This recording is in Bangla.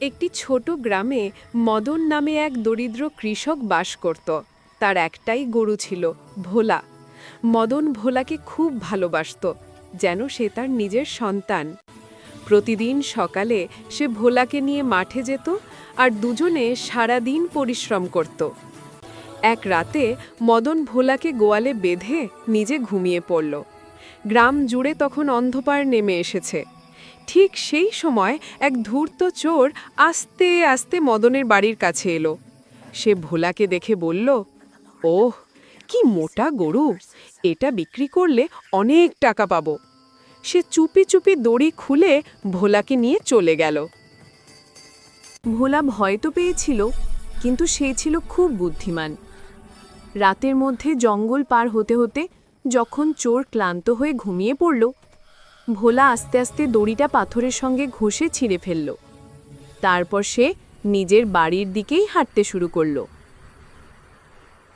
একটি ছোট গ্রামে মদন নামে এক দরিদ্র কৃষক বাস করত। তার একটাই গরু ছিল, ভোলা। মদন ভোলাকে খুব ভালোবাসত, যেন সে তার নিজের সন্তান। প্রতিদিন সকালে সে ভোলাকে নিয়ে মাঠে যেত আর দুজনে সারাদিন পরিশ্রম করত। এক রাতে মদন ভোলাকে গোয়ালে বেঁধে নিজে ঘুমিয়ে পড়ল। গ্রাম জুড়ে তখন অন্ধকার নেমে এসেছে। ঠিক সেই সময় এক ধূর্ত চোর আস্তে আস্তে মদনের বাড়ির কাছে এলো। সে ভোলাকে দেখে বলল, ওহ, কি মোটা গরু! এটা বিক্রি করলে অনেক টাকা পাবো। সে চুপি চুপি দড়ি খুলে ভোলাকে নিয়ে চলে গেল। ভোলা ভয় তো পেয়েছিল, কিন্তু সে ছিল খুব বুদ্ধিমান। রাতের মধ্যে জঙ্গল পার হতে হতে যখন চোর ক্লান্ত হয়ে ঘুমিয়ে পড়ল, ভোলা আস্তে আস্তে দড়িটা পাথরের সঙ্গে ঘষে ছিঁড়ে ফেলল। তারপর সে নিজের বাড়ির দিকেই হাঁটতে শুরু করল।